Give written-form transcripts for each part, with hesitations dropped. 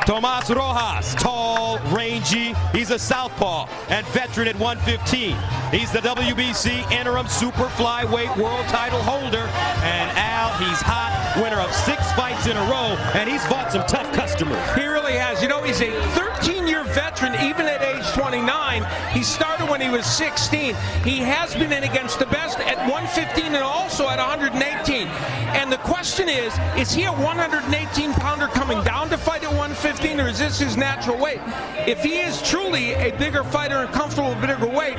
Tomas Rojas, tall, rangy. He's a southpaw and veteran at 115. He's the WBC interim super flyweight world title holder. And Al, he's hot, winner of 6 fights in a row, and he's fought some tough customers. He really has. You know, he's a 13-year veteran, even at age 29. He started when he was 16. He has been in against the best at 115 and also at 118. And the question is he a 118-pounder coming down to fight at 115, or is this his natural weight? If he is truly a bigger fighter and comfortable with bigger weight,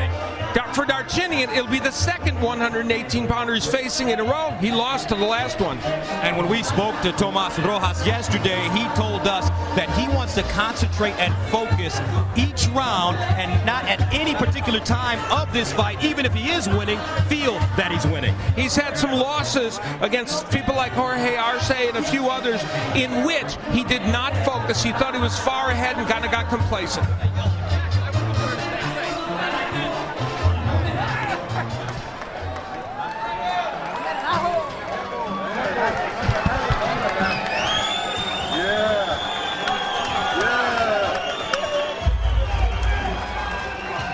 for Darchinyan, it'll be the second 118-pounder he's facing in a row. He lost to the last one. And when we spoke to Tomas Rojas yesterday, he told us that he wants to concentrate and focus each round and not at any particular time of this fight, even if he is winning, feel that he's winning. He's had some losses against people like Jorge Arce and a few others in which he did not focus. He thought he was far ahead and kind of got complacent.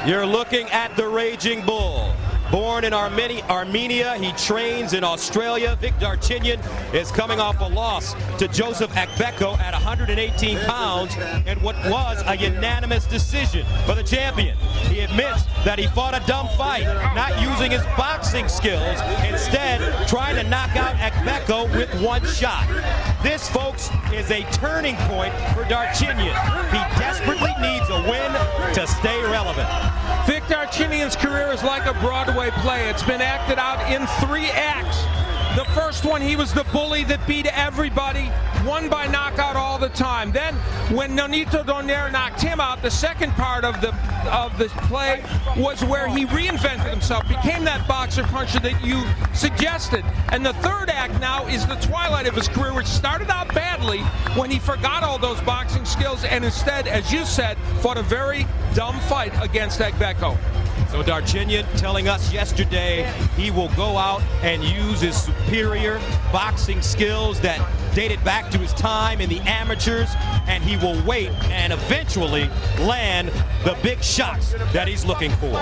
You're looking at the Raging Bull. Born in Armenia, he trains in Australia. Vic Darchinyan is coming off a loss to Joseph Akbeko at 118 pounds in what was a unanimous decision for the champion. He admits that he fought a dumb fight, not using his boxing skills, instead trying to knock out Akbeko with one shot. This, folks, is a turning point for Darchinyan. He desperately needs a win to stay relevant. Vic Darchinyan's career is like a Broadway play. It's been acted out in 3 acts. The first one, he was the bully that beat everybody, won by knockout all the time. Then, when Nonito Donaire knocked him out, the second part of the play was where he reinvented himself, became that boxer puncher that you suggested. And the third act now is the twilight of his career, which started out badly when he forgot all those boxing skills and instead, as you said, fought a very dumb fight against Akbeko. So Darchinyan telling us yesterday he will go out and use his superior boxing skills that dated back to his time in the amateurs, and he will wait and eventually land the big shots that he's looking for.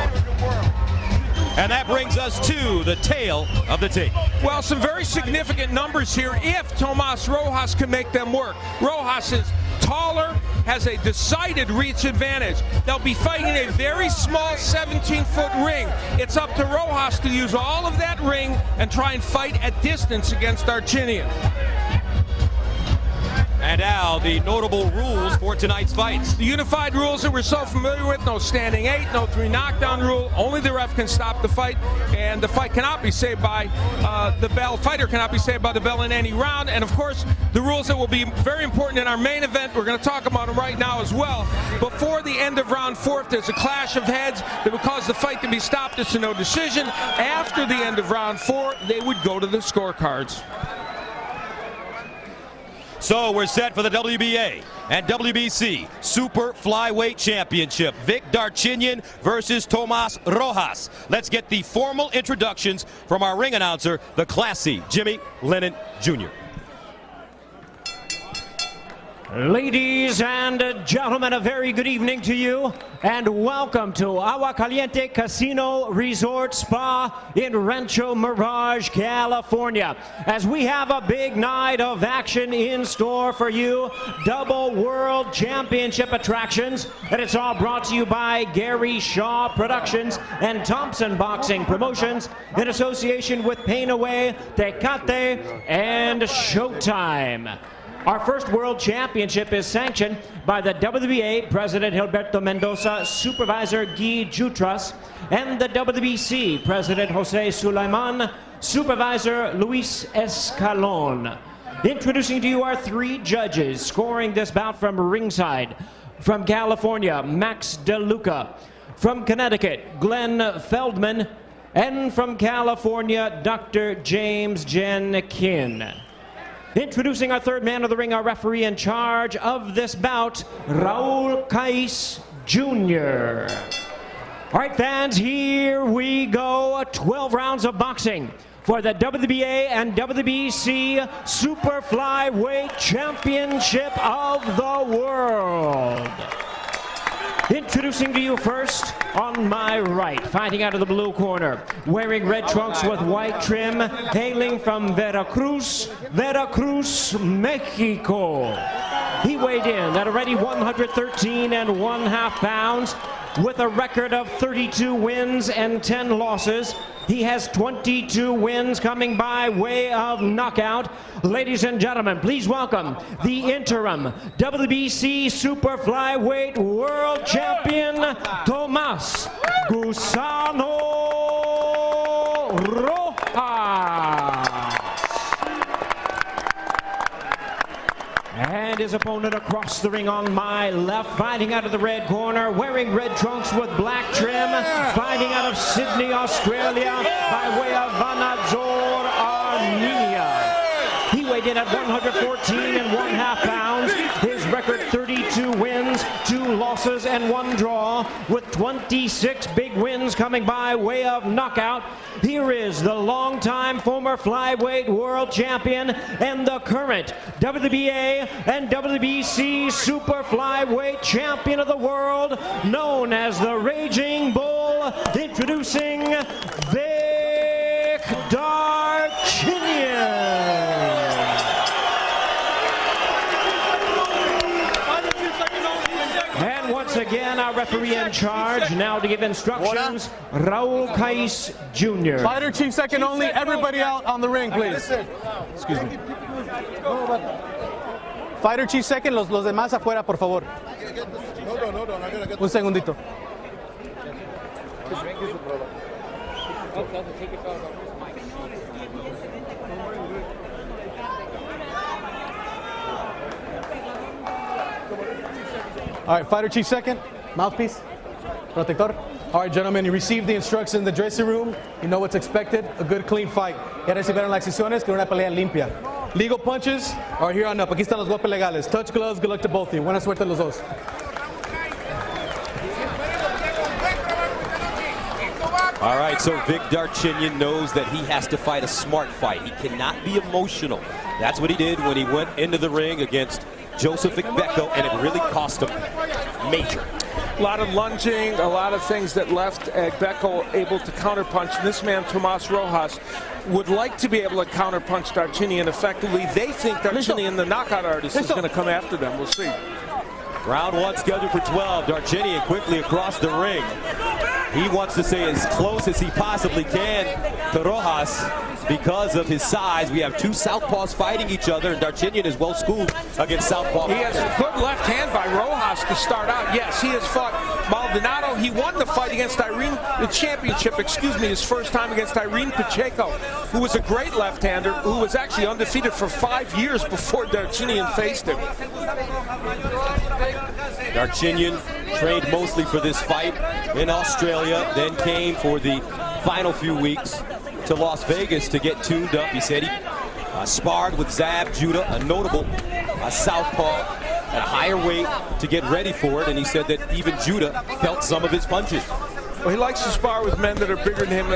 And that brings us to the tail of the tape. Well, some very significant numbers here if Tomas Rojas can make them work. Rojas is taller, has a decided reach advantage. They'll be fighting in a very small 17-foot ring. It's up to Rojas to use all of that ring and try and fight at distance against Darchinyan. And now the notable rules for tonight's fights. The unified rules that we're so familiar with: no standing 8, no 3 knockdown rule. Only the ref can stop the fight, and the fight cannot be saved by the bell. Fighter cannot be saved by the bell in any round. And of course, the rules that will be very important in our main event, we're going to talk about them right now as well. Before the end of round 4, if there's a clash of heads that would cause the fight to be stopped, it's a no decision. After the end of round 4, they would go to the scorecards. So we're set for the WBA and WBC Super Flyweight Championship. Vic Darchinyan versus Tomas Rojas. Let's get the formal introductions from our ring announcer, the classy Jimmy Lennon Jr. Ladies and gentlemen, a very good evening to you, and welcome to Agua Caliente Casino Resort Spa in Rancho Mirage, California. As we have a big night of action in store for you, double world championship attractions, and it's all brought to you by Gary Shaw Productions and Thompson Boxing Promotions in association with Pain Away, Tecate, and Showtime. Our first world championship is sanctioned by the WBA President Gilberto Mendoza, Supervisor Guy Jutras, and the WBC President Jose Sulaiman, Supervisor Luis Escalon. Introducing to you our 3 judges scoring this bout from ringside. From California, Max DeLuca. From Connecticut, Glenn Feldman. And from California, Dr. James Jenkin. Introducing our third man of the ring, our referee in charge of this bout, Raul Cais Jr. All right, fans, here we go. 12 rounds of boxing. for the WBA and WBC Super Flyweight Championship of the World. Introducing to you first, on my right, fighting out of the blue corner, wearing red trunks with white trim, hailing from Veracruz, Mexico. He weighed in at already 113.5 pounds with a record of 32 wins and 10 losses. He has 22 wins coming by way of knockout. Ladies and gentlemen, please welcome the interim WBC Super Flyweight World Champion, Tomas Gusano Rojas. And his opponent across the ring on my left, fighting out of the red corner, wearing red trunks with black trim, fighting out of Sydney, Australia, by way of Vanadzor, Armenia. He weighed in at 114.5 pounds. His record 32 wins, 2 losses, and 1 draw, with 26 big wins coming by way of knockout. Here is the longtime former flyweight world champion and the current WBA and WBC Super Flyweight Champion of the world, known as the Raging Bull, introducing Vic Darchinyan. And once again, our referee in charge, now to give instructions, Raul Cais Jr. Fighter chief second only. Everybody out on the ring, please. Excuse me. Fighter chief second, los demás afuera, por favor. Un segundito. All right, fighter chief second, mouthpiece, protector. All right, gentlemen, you received the instructions in the dressing room. You know what's expected, a good, clean fight. Ya recibieron las instrucciones que una pelea limpia. Legal punches are here on up. Aquí están los golpes legales. Touch gloves, good luck to both of you. Buena suerte los dos. All right, so Vic Darchinyan knows that he has to fight a smart fight. He cannot be emotional. That's what he did when he went into the ring against Joseph Agbeko, and it really cost him major. A lot of lunging, a lot of things that left Agbeko able to counterpunch. And this man, Tomas Rojas, would like to be able to counterpunch Darchinyan effectively. They think Darchinyan, the knockout artist, is going to come after them. We'll see. Round 1 scheduled for 12. Darchinyan quickly across the ring. He wants to stay as close as he possibly can to Rojas because of his size. We have 2 southpaws fighting each other, and Darchinyan is well schooled against southpaw. He has a good left hand by Rojas to start out. Yes, he has fought Maldonado. He won the fight against the championship, his first time against Irene Pacheco, who was a great left-hander, who was actually undefeated for 5 years before Darchinyan faced him. Darchinyan trained mostly for this fight in Australia, then came for the final few weeks to Las Vegas to get tuned up. He said he sparred with Zab Judah, a notable southpaw at a higher weight to get ready for it, and he said that even Judah felt some of his punches. Well, he likes to spar with men that are bigger than him.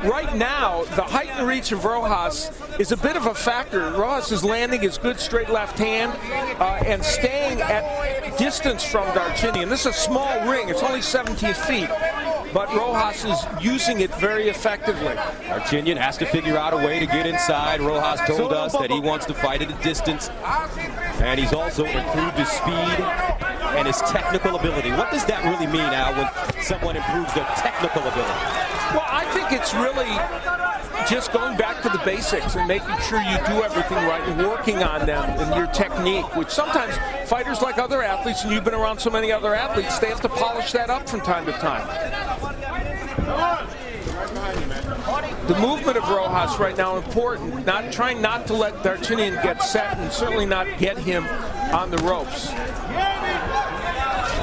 Right now, the height and reach of Rojas is a bit of a factor. Rojas is landing his good straight left hand and staying at distance from Darchinyan. This is a small ring. It's only 17 feet. But Rojas is using it very effectively. Darchinyan has to figure out a way to get inside. Rojas told us that he wants to fight at a distance. And he's also improved his speed and his technical ability. What does that really mean, Al, when someone improves their technical ability? Well, I think it's really just going back to the basics and making sure you do everything right and working on them and your technique, which sometimes fighters like other athletes, and you've been around so many other athletes, they have to polish that up from time to time. The movement of Rojas right now important, trying not to let Darchinyan get set and certainly not get him on the ropes.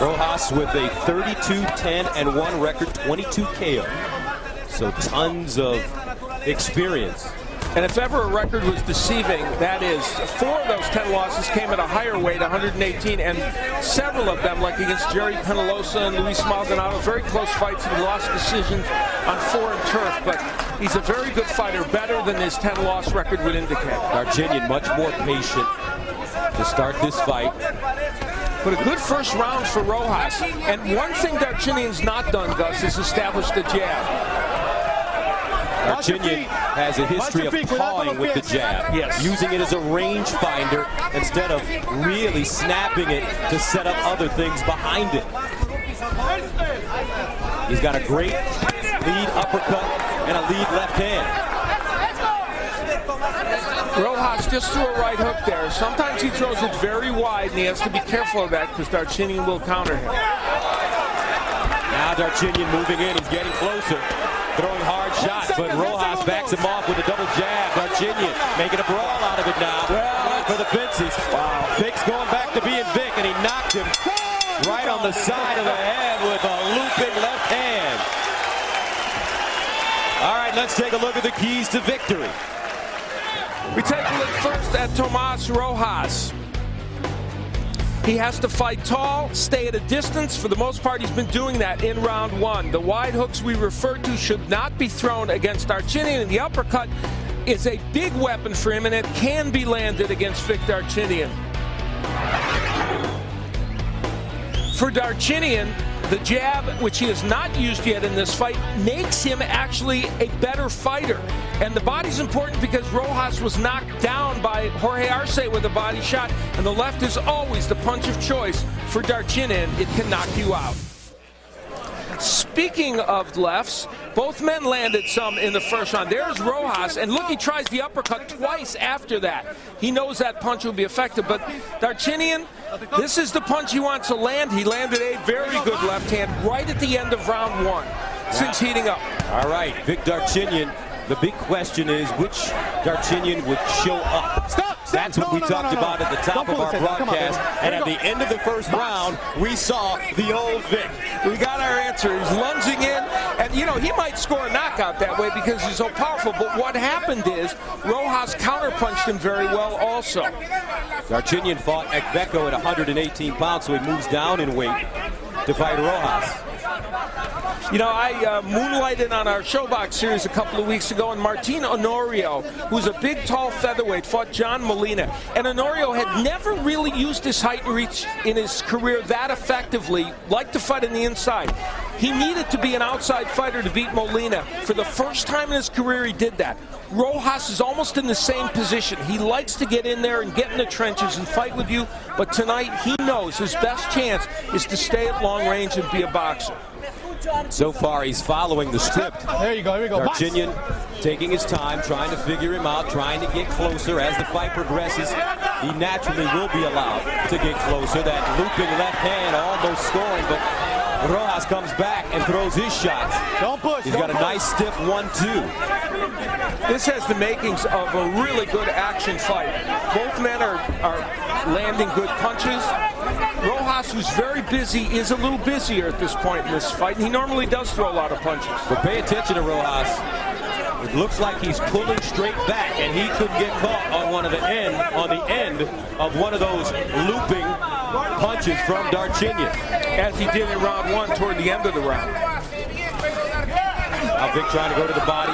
Rojas with a 32-10-1 record, 22 KO. So tons of experience And if ever a record was deceiving, that is 4 of those 10 losses came at a higher weight, 118, and several of them, like against Jerry Penalosa and Luis Maldonado, very close fights and lost decisions on foreign turf. But he's a very good fighter, better than his 10-loss record would indicate. Darchinyan much more patient to start this fight. But a good first round for Rojas. And one thing Darchinyan's not done, Gus, is establish the jab. Darchinyan has a history of pawing with the jab, using it as a range finder instead of really snapping it to set up other things behind it. He's got a great lead uppercut and a lead left hand. Rojas just threw a right hook there. Sometimes he throws it very wide, and he has to be careful of that because Darchinyan will counter him. Now Darchinyan moving in. He's getting closer. Throwing hard shots, but Rojas backs him off with a double jab. Darchinyan making a brawl out of it now. Well, for the fences. Wow. Vic's going back to being Vic, and he knocked him right on the side of the head with a looping left hand. All right, let's take a look at the keys to victory. We take a look first at Tomas Rojas. He has to fight tall, stay at a distance. For the most part, he's been doing that in round 1. The wide hooks we referred to should not be thrown against Darchinyan, and the uppercut is a big weapon for him, and it can be landed against Vic Darchinyan. For Darchinyan, the jab, which he has not used yet in this fight, makes him actually a better fighter. And the body's important because Rojas was knocked down by Jorge Arce with a body shot, and the left is always the punch of choice for Darchinyan. It can knock you out. Speaking of lefts, both men landed some in the first round. There's Rojas, and look, he tries the uppercut twice after that. He knows that punch will be effective, but Darchinyan, this is the punch he wants to land. He landed a very good left hand right at the end of round 1 since heating up. All right, Vic Darchinyan. The big question is which Darchinyan would show up. That's what we talked about at the top of our broadcast. And at the end of the first round, we saw the old Vic. We got our answer. He's lunging in. And, you know, he might score a knockout that way because he's so powerful. But what happened is Rojas counterpunched him very well also. Darchinyan fought Akbeko at 118 pounds, so he moves down in weight to fight Rojas. You know, I moonlighted on our Showbox series a couple of weeks ago, and Martin Honorio, who's a big, tall featherweight, fought John Molina. And Honorio had never really used his height and reach in his career that effectively, liked to fight on the inside. He needed to be an outside fighter to beat Molina. For the first time in his career, he did that. Rojas is almost in the same position. He likes to get in there and get in the trenches and fight with you, but tonight he knows his best chance is to stay at long range and be a boxer. So far, he's following the script. There you go, here we go. Darchinyan taking his time, trying to figure him out, trying to get closer. As the fight progresses, he naturally will be allowed to get closer. That looping left hand almost scoring, but Rojas comes back and throws his shots. Don't push. He's got a nice stiff 1-2. This has the makings of a really good action fight. Both men are landing good punches. Rojas, who's very busy, is a little busier at this point in this fight, and he normally does throw a lot of punches. But pay attention to Rojas. It looks like he's pulling straight back, and he could get caught on the end of one of those looping punches from Darchinyan, as he did in round 1 toward the end of the round. Now Vic trying to go to the body.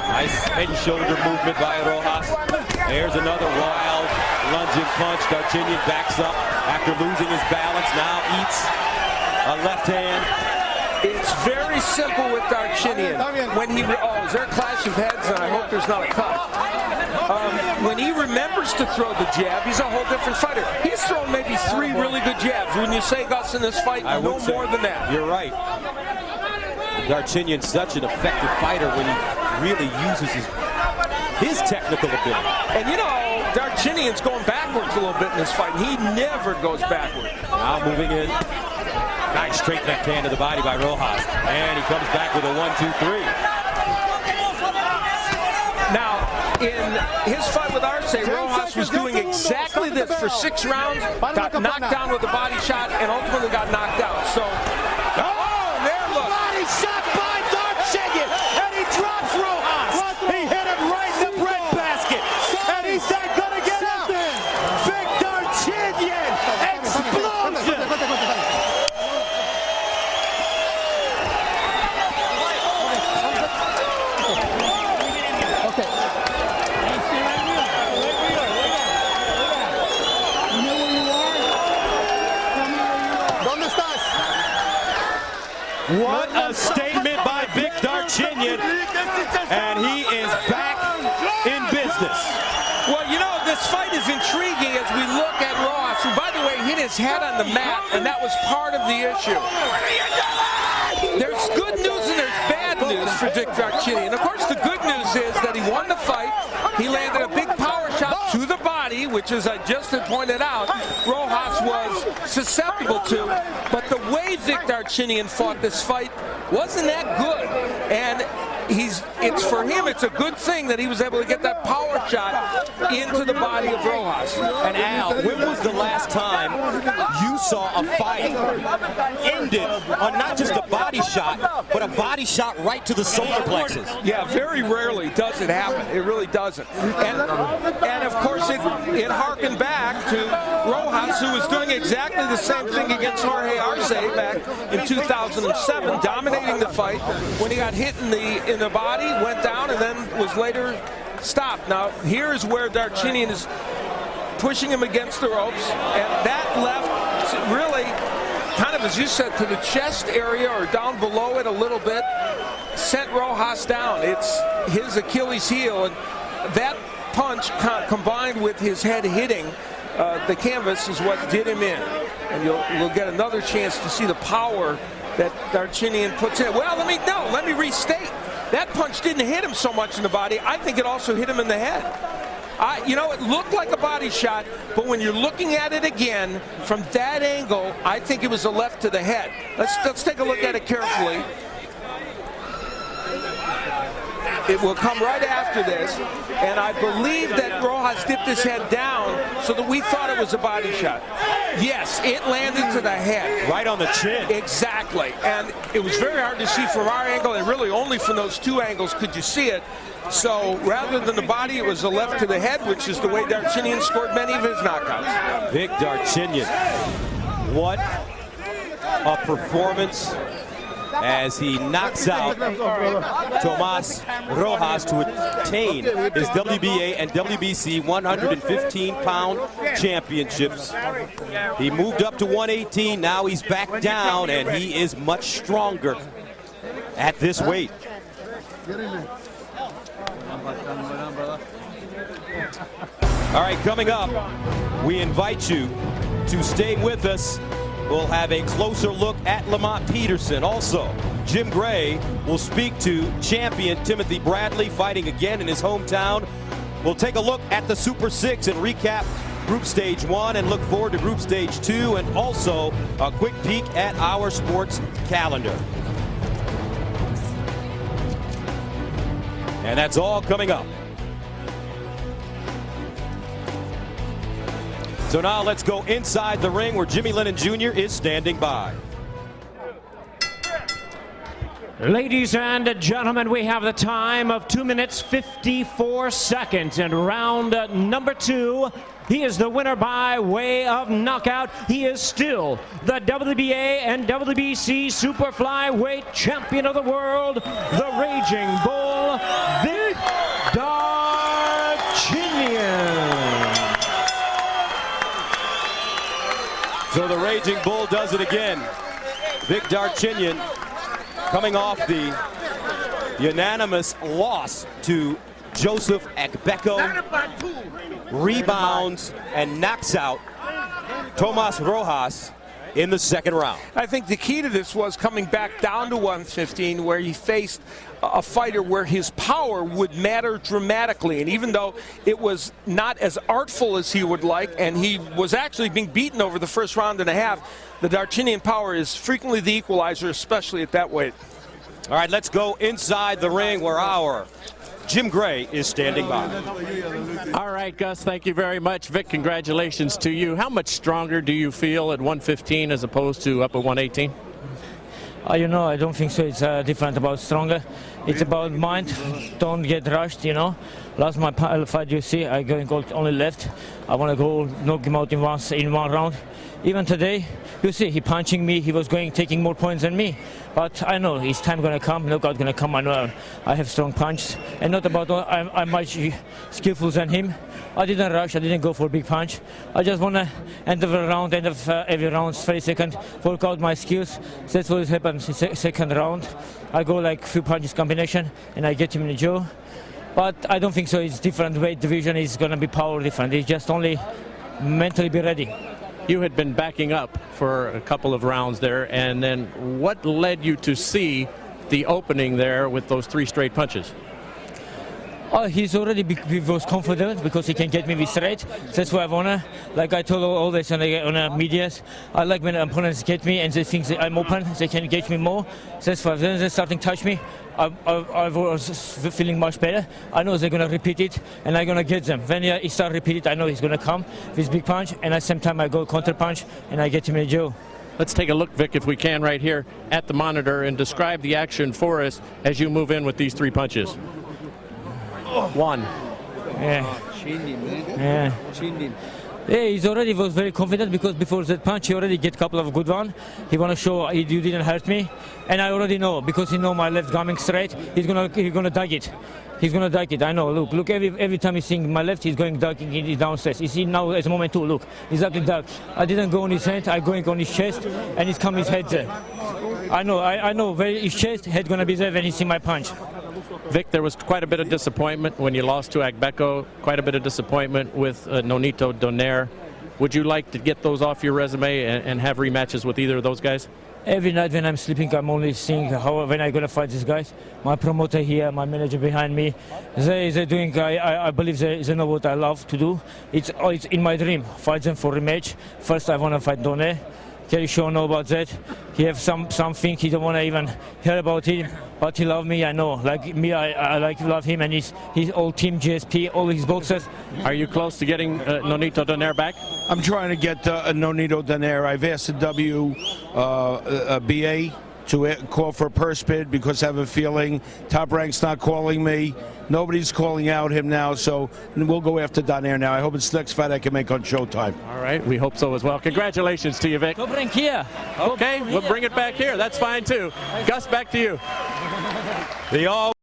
Nice head and shoulder movement by Rojas. There's another wild lunging punch. Darchinyan backs up after losing his balance. Now eats a left hand. It's very simple with Darchinyan. When he is there a clash of heads? And I hope there's not a cut. When he remembers to throw the jab, he's a whole different fighter. He's thrown maybe 3 really good jabs. When you say, Gus, in this fight, no more than that. You're right. Darchinyan's such an effective fighter when he really uses his technical ability. And you know, Darchinyan's going backwards a little bit in this fight, and he never goes backward. Now moving in. Nice straight left hand to the body by Rojas. And he comes back with a 1-2-3. Now, in his fight with Arce, Rojas was doing exactly this for 6 rounds, got knocked down with a body shot, and ultimately got knocked out. So, there, look. Body shot by Darchinyan, and he drops Rojas. He hit him right in the What a statement by Vic Darchinyan, and he is back in business. Well, you know, this fight is intriguing as we look at Rojas, who, by the way, hit his head on the mat, and that was part of the issue. There's good news and there's bad news for Vic Darchinyan. Of course, the good news is that he won the fight. He landed a big power shot to the body, which, as I just had pointed out, Rojas was susceptible to. But the way Vic Darchinyan fought this fight wasn't that good. And it's for him, it's a good thing that he was able to get that power shot into the body of Rojas. And Al, when was the last time you saw a fight ended on not just a body shot, but a body shot right to the solar plexus? Yeah, very rarely does it happen. It really doesn't. And of course, it harkened back to Rojas, who was doing exactly the same thing against Jorge Arce back in 2007, dominating the fight. When he got hit in the body, went down, and then was later stopped. Now, here's where Darchinyan is pushing him against the ropes, and that left really kind of, as you said, to the chest area or down below it a little bit, sent Rojas down. It's his Achilles heel, and that punch combined with his head hitting the canvas is what did him in. And you'll get another chance to see the power that Darchinyan puts in. Well, let me restate. That punch didn't hit him so much in the body. I think it also hit him in the head. You know, it looked like a body shot, but when you're looking at it again from that angle, I think it was a left to the head. Let's take a look at it carefully. It will come right after this, and I believe that Rojas dipped his head down so that we thought it was a body shot. Yes, it landed to the head. Right on the chin. Exactly, and it was very hard to see from our angle, and really only from those two angles could you see it. So rather than the body, it was a left to the head, which is the way Darchinyan scored many of his knockouts. Vic Darchinyan, what a performance as he knocks out Tomas Rojas to attain his WBA and WBC 115-pound championships. He moved up to 118, now he's back down, and he is much stronger at this weight. All right, coming up, we invite you to stay with us. We'll have a closer look at Lamont Peterson. Also, Jim Gray will speak to champion Timothy Bradley, fighting again in his hometown. We'll take a look at the Super Six and recap Group Stage 1 and look forward to Group Stage 2, and also a quick peek at our sports calendar. And that's all coming up. So now let's go inside the ring where Jimmy Lennon Jr. is standing by. Ladies and gentlemen, we have the time of 2 minutes 54 seconds in round number 2. He is the winner by way of knockout. He is still the WBA and WBC Super Flyweight Champion of the world, the Raging Bull, Vic Darchinyan. So the Raging Bull does it again. Vic Darchinyan coming off the unanimous loss to Joseph Akbeko, rebounds and knocks out Tomas Rojas in the second round. I think the key to this was coming back down to 115, where he faced a fighter where his power would matter dramatically. And even though it was not as artful as he would like, and he was actually being beaten over the first round and a half, the Darchinyan power is frequently the equalizer, especially at that weight. All right, let's go inside the ring where our Jim Gray is standing by. All right, Gus, thank you very much. Vic, congratulations to you. How much stronger do you feel at 115 as opposed to up at 118? You know, I don't think so. It's different about stronger. It's about mind. Don't get rushed, you know. Last my fight, you see, I going only left. I want to go knock him out in one round. Even today, you see, he punching me. He was taking more points than me. But I know his time gonna come. Knockout gonna come. I know I have strong punch, and not about I'm much skillful than him. I didn't rush. I didn't go for a big punch. I just wanna end of a round, end of every round, 30 seconds, work out my skills. That's what happened. Second round, I go like few punches combination, and I get him in the jaw. But I don't think so. It's different weight division. Is gonna be power different. It's just only mentally be ready. You had been backing up for a couple of rounds there, and then what led you to see the opening there with those 3 straight punches? He's already was confident because he can get me with straight. That's why I wanna, like I told always on the medias, I like when opponents get me and they think that I'm open, they can get me more. That's why when they're starting to touch me, I was feeling much better. I know they're gonna repeat it, and I'm gonna get them. When he start repeat it, I know he's gonna come with big punch, and at the same time I go counter punch, and I get him in the jaw. Let's take a look, Vic, if we can, right here at the monitor, and describe the action for us as you move in with these 3 punches. 1. Yeah. Yeah. Yeah, he's already was very confident because before that punch he already get a couple of good ones. He wanna show you didn't hurt me, and I already know because he know my left coming straight. He's gonna dug it. He's gonna dug it. I know. Look. Every time he's seeing my left, he's going ducking it downstairs. You see now at the moment too. Look, exactly dug. I didn't go on his hand. I going on his chest, and he's coming his head there. I know. Where his chest head gonna be there when he see my punch. Vic, there was quite a bit of disappointment when you lost to Agbeko, quite a bit of disappointment with Nonito Donaire. Would you like to get those off your resume and have rematches with either of those guys? Every night when I'm sleeping, I'm only seeing when I'm gonna fight these guys. My promoter here, my manager behind me, they're doing. I believe they know what I love to do. It's in my dream. Fight them for rematch. First, I wanna fight Donaire. Kelly sure know about that. He have something he don't want to even hear about him, but he love me. I know. Like me, I like to love him, and his whole team, GSP, all his boxers. Are you close to getting Nonito Donaire back? I'm trying to get Nonito Donaire. I've asked the WBA to call for a purse bid because I have a feeling Top Rank's not calling me. Nobody's calling out him now, so we'll go after Donaire now. I hope it's the next fight I can make on Showtime. All right, we hope so as well. Congratulations to you, Vic. Top Rank here. Okay, we'll bring it back here. That's fine too. Gus, back to you. The all